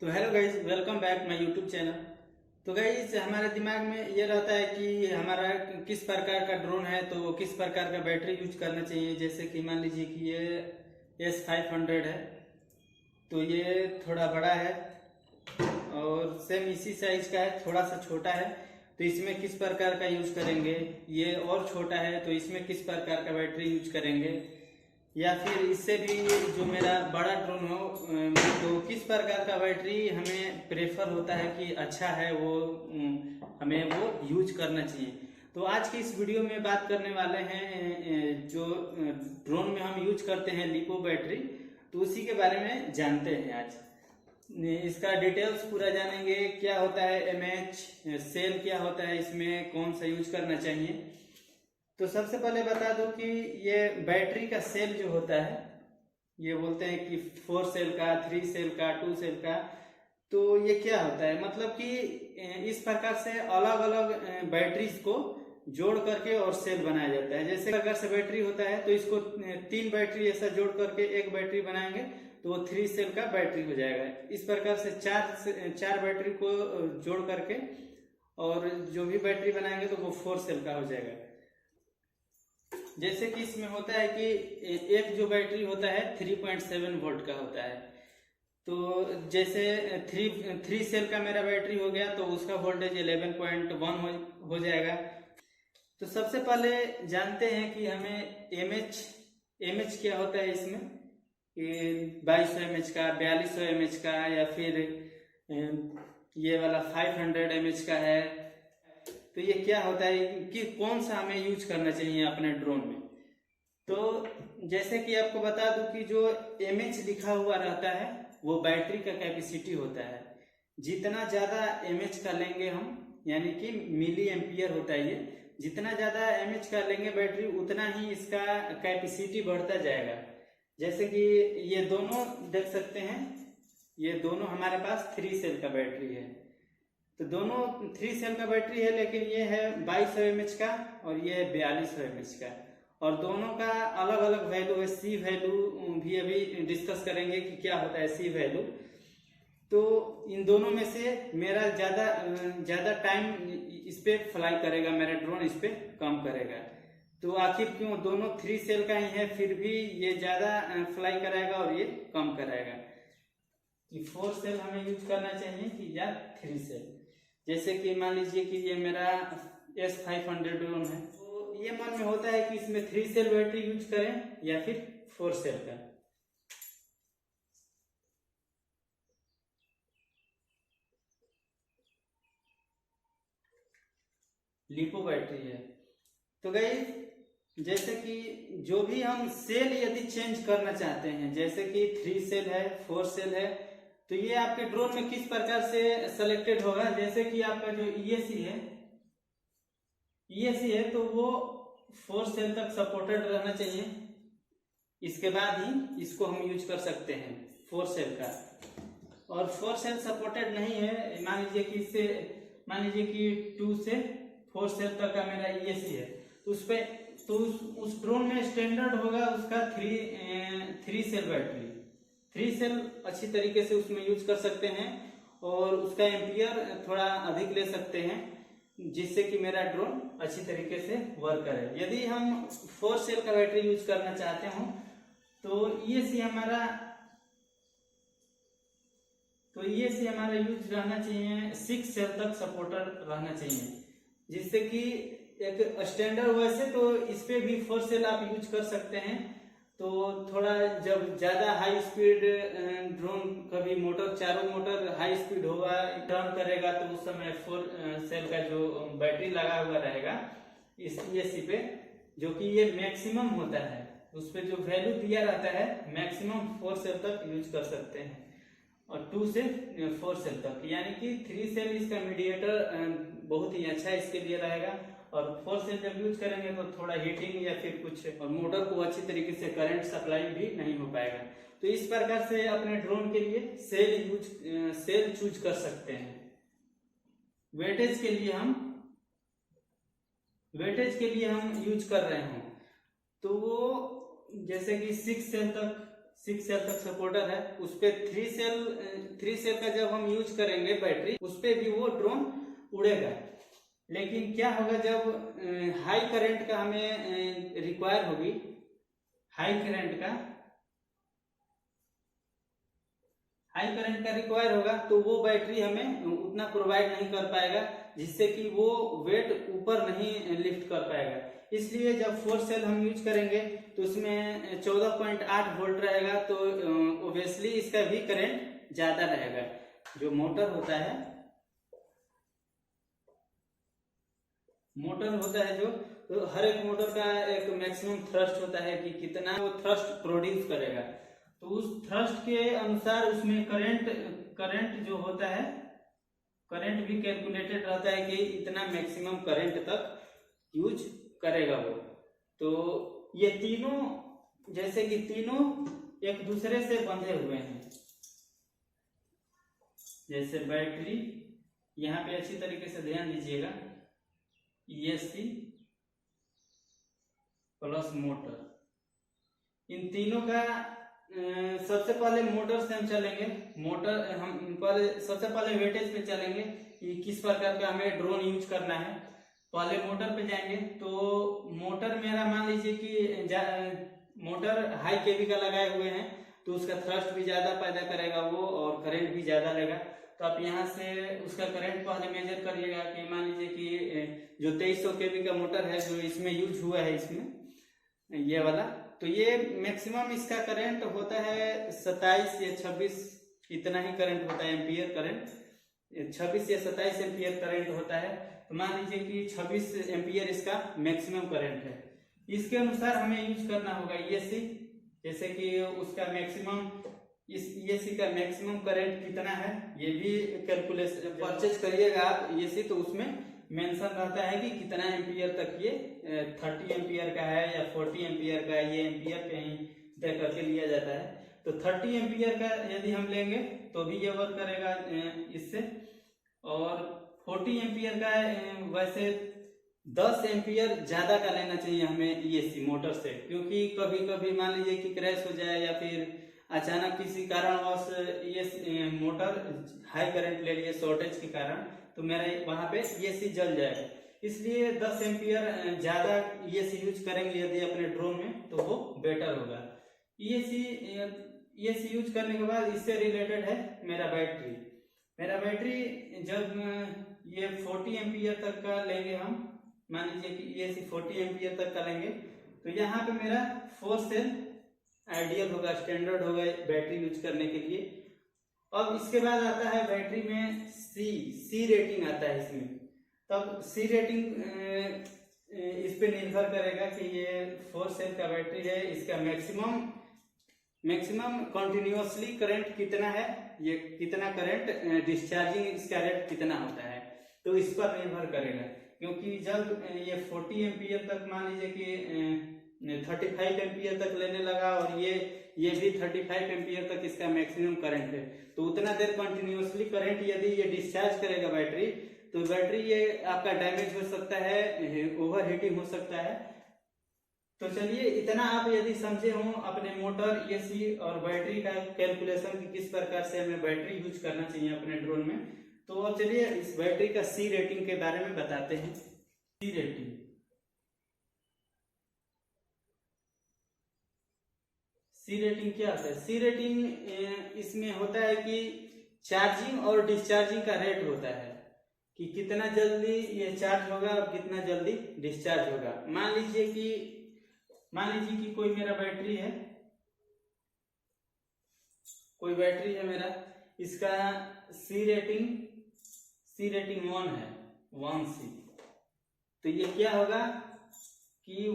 तो hello guys, welcome back my YouTube channel. तो guys हमारे दिमाग में ये रहता है कि हमारा किस प्रकार का ड्रोन है, तो किस प्रकार का बैटरी यूज करना चाहिए। जैसे कि मान लीजिए कि ये S500 है, तो ये थोड़ा बड़ा है और सेम इसी साइज का है, थोड़ा सा छोटा है। तो इसमें किस प्रकार का यूज करेंगे, ये और छोटा है तो इसमें किस प्रकार का बैटरी यूज करेंगे, या फिर इससे भी जो मेरा बड़ा ड्रोन हो तो किस प्रकार का बैटरी हमें प्रेफर होता है कि अच्छा है, वो हमें वो यूज करना चाहिए। तो आज की इस वीडियो में बात करने वाले हैं जो ड्रोन में हम यूज करते हैं लिपो बैटरी, तो उसी के बारे में जानते हैं। आज इसका डिटेल्स पूरा जानेंगे, क्या होता है एमएच, सेल क्या होता है, इसमें कौन सा यूज करना चाहिए। तो सबसे पहले बता दूं कि ये बैटरी का सेल जो होता है, ये बोलते हैं कि 4 सेल का, 3 सेल का, 2 सेल का। तो ये क्या होता है, मतलब कि इस प्रकार से अलग अलग बैटरीज को जोड़ करके और सेल बनाया जाता है। जैसे प्रकार से बैटरी होता है तो इसको 3 बैटरी ऐसा जोड़ करके एक बैटरी बनाएंगे तो वो 3 सेल का बैटरी हो जाएगा। इस प्रकार से चार बैटरी को जोड़ करके और जो भी बैटरी बनाएंगे तो वो 4 सेल का हो जाएगा। जैसे कि इसमें होता है कि एक जो बैटरी होता है 3.7 वोल्ट का होता है। तो जैसे 3 सेल का मेरा बैटरी हो गया तो उसका वोल्टेज 11.1 हो जाएगा। तो सबसे पहले जानते हैं कि हमें एमएच क्या होता है। इसमें 2200 एमएच का, 4200 एमएच का, या फिर ये वाला 500 एमएच का है। तो ये क्या होता है कि कौन सा हमें यूज करना चाहिए अपने ड्रोन में। तो जैसे कि आपको बता दूं कि जो एमएच लिखा हुआ रहता है वो बैटरी का कैपेसिटी होता है। जितना ज्यादा एमएच का लेंगे हम, यानी कि मिली एम्पियर होता है ये, जितना ज्यादा एमएच का लेंगे बैटरी उतना ही इसका कैपेसिटी बढ़ता जाएगा। जैसे कि ये दोनों देख सकते हैं, ये दोनों हमारे पास 3 सेल का बैटरी है। तो दोनों 3 सेल का बैटरी है, लेकिन ये है 2200 एमएच का और ये है 4200 एमएच का, और दोनों का अलग अलग वैल्यू है। सी वैल्यू भी अभी डिस्कस करेंगे कि क्या होता है सी वैल्यू। तो इन दोनों में से मेरा ज्यादा टाइम इस पे फ्लाई करेगा, मेरा ड्रोन इस पे कम करेगा। तो आखिर क्यों, दोनों 3 सेल का ही है फिर भी ये ज्यादा फ्लाई कराएगा और ये कम कराएगा। कि 4 सेल हमें यूज करना चाहिए कि या 3 सेल। जैसे कि मान लीजिए कि ये मेरा S500 ड्रोन है, तो ये मन में होता है कि इसमें 3 सेल बैटरी यूज करें या फिर 4 सेल का। लिपो बैटरी है। तो गाइस जैसे कि जो भी हम सेल यदि चेंज करना चाहते हैं, जैसे कि 3 सेल है, 4 सेल है, तो ये आपके ड्रोन में किस प्रकार से सेलेक्टेड होगा। जैसे कि आपका जो ईएसी है तो वो 4 सेल तक सपोर्टेड रहना चाहिए। इसके बाद ही इसको हम यूज कर सकते हैं 4 सेल का। और 4 सेल सपोर्टेड नहीं है, मान लीजिए कि 2 से 4 सेल तक का मेरा ईएसी है, तो उस पे तो उस ड्रोन में स्टैंडर्ड होगा उसका 3 सेल बैटरी। 3 सेल अच्छी तरीके से उसमें यूज कर सकते हैं और उसका एम्पियर थोड़ा अधिक ले सकते हैं, जिससे कि मेरा ड्रोन अच्छी तरीके से वर्क करे। यदि हम 4 सेल का बैटरी यूज करना चाहते हो तो ईएसी हमारा यूज रहना चाहिए 6 सेल तक सपोर्टर रहना चाहिए, जिससे कि एक स्टैंडर्ड। वैसे तो इस पे भी 4 सेल आप यूज कर सकते हैं। तो थोड़ा जब ज्यादा हाई स्पीड ड्रोन, कभी चारों मोटर हाई स्पीड होगा, टर्न करेगा, तो उस समय 4 सेल का जो बैटरी लगा हुआ रहेगा इस ईएससी पे, जो कि ये मैक्सिमम होता है, उस पे जो वैल्यू दिया रहता है मैक्सिमम 4 सेल तक यूज कर सकते हैं, और 2 से 4 सेल तक। यानी कि 3 सेल इसका मीडिएटर बहुत ही अच्छा इसके लिए रहेगा, और 4 सेल जब यूज करेंगे तो थोड़ा हीटिंग या फिर कुछ, और मोटर को अच्छी तरीके से करंट सप्लाई भी नहीं हो पाएगा। तो इस प्रकार से अपने ड्रोन के लिए सेल चूज कर सकते हैं। वेटेज के लिए हम यूज कर रहे हो तो वो जैसे कि 6 6 सेल तक सपोर्टर है, उस पे 3 सेल का जब हम यूज करेंगे बैटरी, उस पे भी वो ड्रोन उड़ेगा। लेकिन क्या होगा जब हाई करंट का हमें रिक्वायर होगी, हाई करंट का रिक्वायर होगा, तो वो बैटरी हमें उतना प्रोवाइड नहीं कर पाएगा, जिससे कि वो वेट ऊपर नहीं लिफ्ट कर पाएगा। इसलिए जब 4 सेल हम यूज करेंगे तो उसमें 14.8 वोल्ट रहेगा, तो ओब्वियसली इसका भी करंट ज्यादा रहेगा। जो मोटर होता है जो, तो हर एक मोटर का एक मैक्सिमम थ्रस्ट होता है कि कितना वो थ्रस्ट प्रोड्यूस करेगा, तो उस थ्रस्ट के अनुसार उसमें करंट जो होता है, करंट भी कैलकुलेटेड रहता है कि इतना मैक्सिमम करंट तक यूज करेगा वो। तो ये तीनों, जैसे कि तीनों एक दूसरे से बंधे हुए हैं, जैसे बैटरी, यहाँ पे अच्छी तरीके से ध्यान दीजिएगा, ESC प्लस मोटर, इन तीनों का सबसे पहले मोटर से हम चलेंगे। मोटर हम सबसे पहले वेटेज पे चलेंगे कि किस प्रकार का हमें ड्रोन यूज करना है। पहले मोटर पे जाएंगे, तो मोटर मेरा मान लीजिए कि मोटर हाई केवी का लगाए हुए हैं, तो उसका थ्रस्ट भी ज्यादा पैदा करेगा वो, और करंट भी ज्यादा लेगा। तो आप यहाँ से उसका करंट पहले मेजर करिएगा कि मान लीजिए कि जो 2300 केवी का मोटर है जो इसमें यूज हुआ है, इसमें ये वाला, तो ये मैक्सिमम इसका करंट होता है 27 या 26, इतना ही करंट होता है, एम्पियर करंट 26 या 27 एम्पियर करंट होता है। तो मान लीजिए कि 26 एम्पियर इसका मैक्सिमम करंट है। इसके अनुसार हमें यूज करना होगा ESC, जैसे कि उसका मैक्सिमम, इस ESC का मैक्सिमम करंट कितना है ये भी कैलकुलेशन परचेज करिएगा आप ESC, तो उसमें मेंशन रहता है कि कितना एम्पियर तक ये 30 एम्पियर का है या 40 एम्पियर का है, ये एम्पियर पे ही तय करके लिया जाता है। तो 30 एम्पियर का यदि हम लेंगे तो भी ये वर्क करेगा इससे, और 40 एम्पियर का वैसे 10 एम्पियर ज्यादा का लेना चाहिए हमें ESC मोटर से, क्योंकि कभी कभी मान लीजिए कि क्रैश हो जाए या फिर अचानक किसी कारणवश ये मोटर हाई करंट ले लिए शॉर्टेज के कारण, तो मेरा वहां पे ESC जल जाएगा। इसलिए 10 एम्पियर ज्यादा ESC यूज करेंगे यदि अपने ड्रोन में, तो वो बेटर होगा। ESC यूज करने के बाद इससे रिलेटेड है मेरा बैटरी जब ये 40 एम्पियर तक का लेंगे हम, मान लीजिए कि ESC 40 एम्पियर तक का लेंगे, तो यहाँ पे मेरा 4 सेल आइडियल होगा, स्टैंडर्ड होगा बैटरी यूज करने के लिए। अब इसके बाद आता है बैटरी में सी रेटिंग आता है इसमें। तब सी रेटिंग इस पे निर्भर करेगा कि ये 4 सेल का बैटरी है, इसका मैक्सिमम कंटिन्यूअसली करंट कितना है, ये कितना करंट डिस्चार्जिंग इसका रेट कितना होता है, तो इस पर निर्भर करेगा। क्योंकि जब ये 40 एम्पियर तक, मान लीजिए कि 35 एम्पियर तक लेने लगा और ये भी 35 एम्पियर तक इसका मैक्सिमम करंट है, तो उतना देर कंटिन्यूअसली करंट यदि ये डिस्चार्ज करेगा बैटरी, तो बैटरी ये आपका डैमेज हो सकता है, ओवर हीटिंग हो सकता है। तो चलिए इतना आप यदि समझे हो अपने मोटर, ESC और बैटरी का कैलकुलेशन कि किस प्रकार से हमें बैटरी यूज करना चाहिए अपने ड्रोन में, तो चलिए इस बैटरी का सी रेटिंग के बारे में बताते हैं। सी रेटिंग क्या होता है? सी रेटिंग इसमें होता है कि चार्जिंग और डिस्चार्जिंग का रेट होता है कि कितना जल्दी ये चार्ज होगा और कितना जल्दी डिस्चार्ज होगा। मान लीजिए कि कोई मेरा बैटरी है, मेरा, इसका सी रेटिंग 1 है, 1C, तो ये क्या होगा कि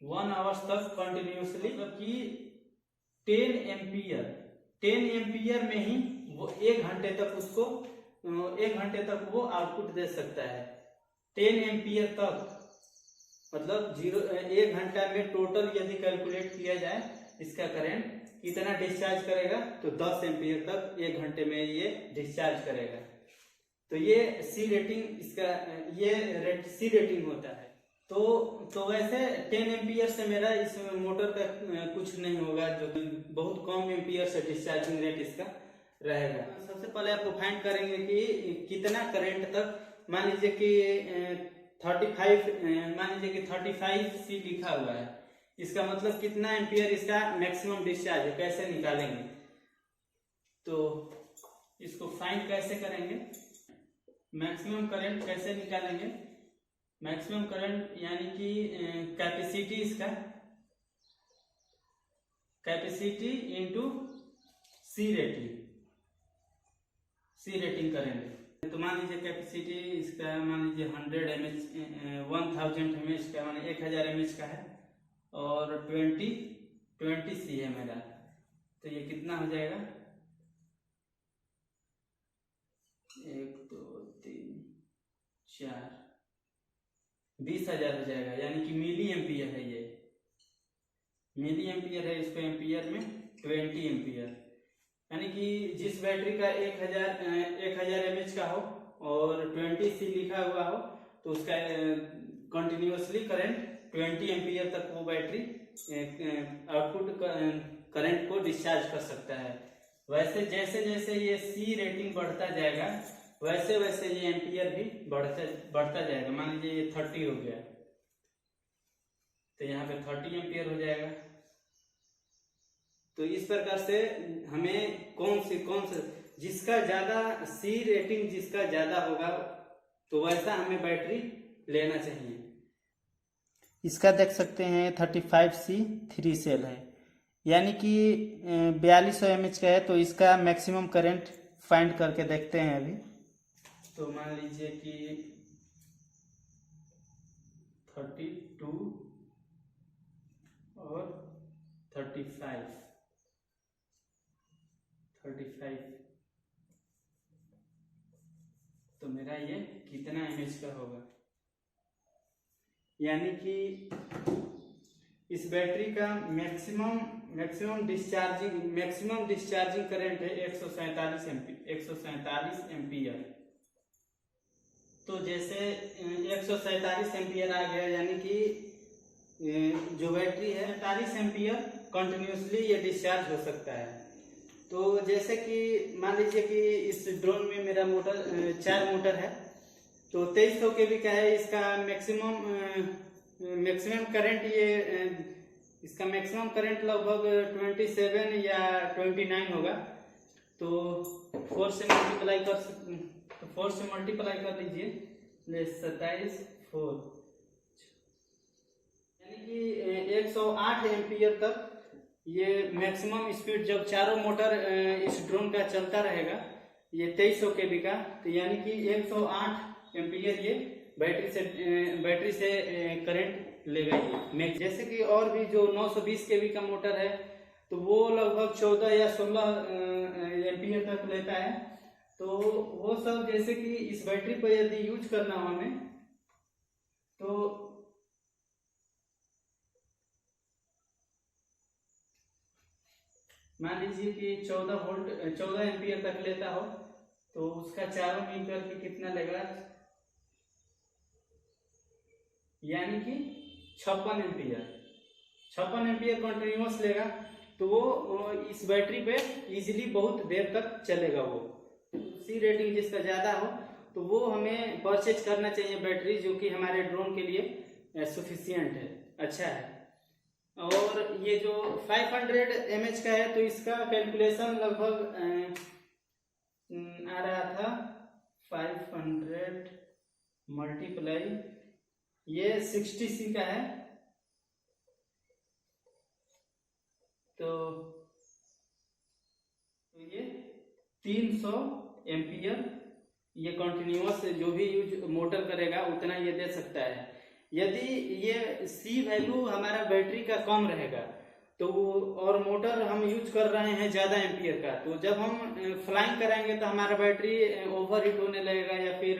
1 आवर्स तक कंटिन्यूसली, मतलब कि 10 एम्पियर में ही वो 1 घंटे तक वो आउटपुट दे सकता है। 10 एम्पियर तक, मतलब 1 घंटा में टोटल यदि कैलकुलेट किया जाए इसका करंट कितना डिस्चार्ज करेगा, तो 10 एम्पियर तक 1 घंटे में ये डिस्चार्ज करेगा। तो ये सी रेटिंग, इसका ये सी रेटिंग होता है। तो वैसे 10 एम्पियर से मेरा इस मोटर का कुछ नहीं होगा, जो कि बहुत कम एम्पियर से डिस्चार्जिंग रेट इसका रहेगा। सबसे पहले आपको फाइंड करेंगे कि कितना करंट तक, मान लीजिए कि 35 सी लिखा हुआ है, इसका मतलब कितना एम्पियर इसका मैक्सिमम डिस्चार्ज है, कैसे निकालेंगे। तो इसको फाइंड कैसे करेंगे, मैक्सिमम करंट कैसे निकालेंगे। मैक्सिमम करंट यानी कि कैपेसिटी, इसका कैपेसिटी इंटू सी रेटिंग करेंगे। तो मान लीजिए कैपेसिटी इसका मान लीजिए 100 mAh 1000 mAh का, मान 1000 mAh का है, और 20 सी है मेरा, तो ये कितना हो जाएगा, 1 2 3 4 20,000 हो जाएगा, यानी कि मिली एम्पियर है, ये मिली एम्पियर है, इसको एम्पियर में 20 एम्पियर, यानी कि जिस बैटरी का 1000 mAh का हो और 20 सी लिखा हुआ हो, तो उसका कंटिन्यूअसली करंट 20 एम्पियर तक वो बैटरी आउटपुट करंट को डिस्चार्ज कर सकता है। वैसे जैसे जैसे ये सी रेटिंग बढ़ता जाएगा, वैसे वैसे ये एम्पियर भी बढ़ता जाएगा। मान लीजिए ये 30 हो गया, तो यहाँ पे 30 एम्पियर हो जाएगा। तो इस प्रकार से हमें कौन से जिसका ज्यादा सी रेटिंग जिसका ज्यादा होगा, तो वैसा हमें बैटरी लेना चाहिए। इसका देख सकते हैं 35C 3 सेल है, यानी कि 4200 mAh का है। तो इसका मैक्सिमम करंट फाइंड करके देखते हैं अभी। तो मान लीजिए कि 32 और 35 तो मेरा ये कितना mAh का होगा, यानी कि इस बैटरी का मैक्सिमम डिस्चार्जिंग करंट है 147 एम्पियर। तो जैसे 147 एम्पियर आ गया, यानी कि जो बैटरी है 47 एम्पियर कंटिन्यूसली ये डिस्चार्ज हो सकता है। तो जैसे कि मान लीजिए कि इस ड्रोन में मेरा मोटर 4 मोटर है, तो 2300 kV का है, इसका मैक्सिमम करंट इसका मैक्सिमम करंट लगभग 27 या 29 होगा। तो 4 से मल्टीप्लाई कर लीजिए, 27 4, यानी कि 108 एम्पियर तक ये मैक्सिमम स्पीड, जब चारों मोटर इस ड्रोन का चलता रहेगा, ये 2300 kV का, तो यानी कि 108 एम्पियर ये बैटरी से करंट लेगा ये। जैसे कि और भी जो 920 kV का मोटर है, तो वो लगभग 14 या 16 एम्पियर तक लेता है। तो वो सब जैसे कि इस बैटरी पर यदि यूज करना हो हमें, तो मान लीजिए कि 14 एम्पियर तक लेता हो, तो उसका चारों मिलकर के कितना लेगा, यानी कि 56 एम्पियर कंटिन्यूअस लेगा। तो वो इस बैटरी पे इजीली बहुत देर तक चलेगा। वो सी रेटिंग जिसका ज्यादा हो, तो वो हमें परचेज करना चाहिए बैटरी, जो कि हमारे ड्रोन के लिए सफिशिएंट है, अच्छा है। और ये जो 500 mAh का है, तो इसका कैलकुलेशन लगभग आ रहा था 500 मल्टीप्लाई, ये 60C का है, तो ये 300 एम्पियर ये कंटिन्यूअस जो भी यूज मोटर करेगा उतना ये दे सकता है। यदि ये सी वैल्यू हमारा बैटरी का कम रहेगा, तो और मोटर हम यूज कर रहे हैं ज्यादा एम्पियर का, तो जब हम फ्लाइंग कराएंगे तो हमारा बैटरी ओवर हीट होने लगेगा या फिर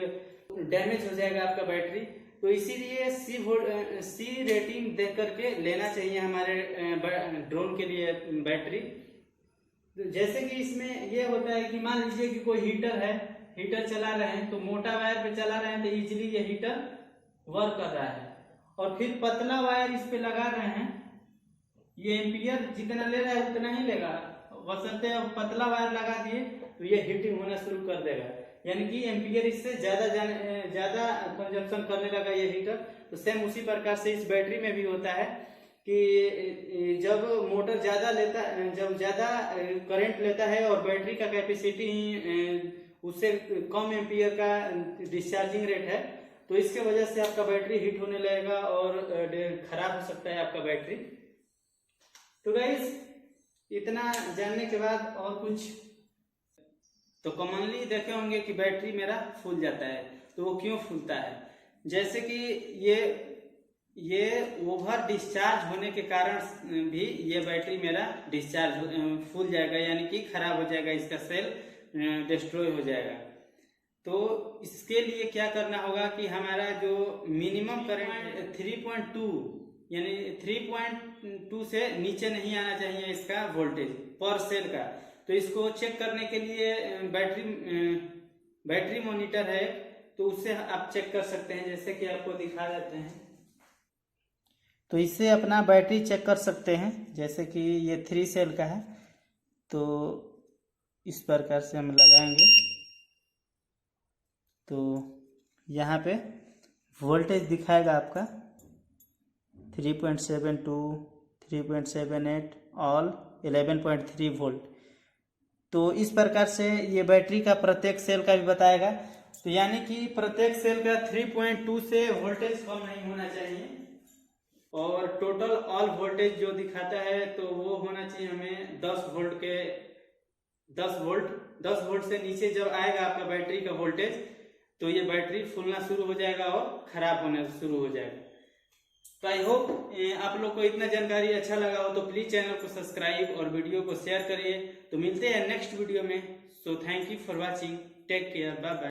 डैमेज हो जाएगा आपका बैटरी। तो इसीलिए सी रेटिंग देख करके लेना चाहिए हमारे ड्रोन के लिए बैटरी। जैसे कि इसमें ये होता है कि मान लीजिए कि कोई हीटर चला रहे हैं, तो मोटा वायर पे चला रहे हैं, तो इजीली ये हीटर वर्क कर रहा है। और फिर पतला वायर इस पे लगा रहे हैं, ये एम्पियर जितना ले रहा है उतना ही लेगा, बशर्ते अब पतला वायर लगा दिए तो ये हीटिंग होना शुरू कर देगा, यानी कि एम्पियर इससे ज्यादा कंजप्शन करने लगा ये हीटर। तो सेम उसी प्रकार से इस बैटरी में भी होता है कि जब मोटर जब ज्यादा करंट लेता है और बैटरी का कैपेसिटी उससे कम एम्पियर का डिस्चार्जिंग रेट है, तो इसके वजह से आपका बैटरी हीट होने लगेगा और खराब हो सकता है आपका बैटरी। तो गाइस इतना जानने के बाद और कुछ, तो कॉमनली देखे होंगे कि बैटरी मेरा फूल जाता है, तो वो क्यों फूलता है? जैसे कि ये ओवर डिस्चार्ज होने के कारण भी ये बैटरी मेरा फूल जाएगा, यानी कि खराब हो जाएगा, इसका सेल डिस्ट्रॉय हो जाएगा। तो इसके लिए क्या करना होगा कि हमारा जो मिनिमम करंट 3.2 यानी 3.2 से नीचे नहीं आना चाहिए इसका वोल्टेज पर सेल का। तो इसको चेक करने के लिए बैटरी मॉनिटर है, तो उससे आप चेक कर सकते हैं, जैसे कि आपको दिखा देते हैं। तो इससे अपना बैटरी चेक कर सकते हैं, जैसे कि ये 3 सेल का है, तो इस प्रकार से हम लगाएंगे तो यहाँ पे वोल्टेज दिखाएगा आपका 3.72, 3.78 ऑल 11.3 वोल्ट। तो इस प्रकार से ये बैटरी का प्रत्येक सेल का भी बताएगा। तो यानी कि प्रत्येक सेल का 3.2 से वोल्टेज कम नहीं होना चाहिए, और टोटल ऑल वोल्टेज जो दिखाता है तो वो होना चाहिए हमें 10 वोल्ट से नीचे जब आएगा आपका बैटरी का वोल्टेज, तो ये बैटरी फूलना शुरू हो जाएगा और खराब होना शुरू हो जाएगा। तो आई होप आप लोग को इतना जानकारी अच्छा लगा हो, तो प्लीज चैनल को सब्सक्राइब और वीडियो को शेयर करिए। तो मिलते हैं नेक्स्ट वीडियो में। So thank you for watching, take care, bye bye.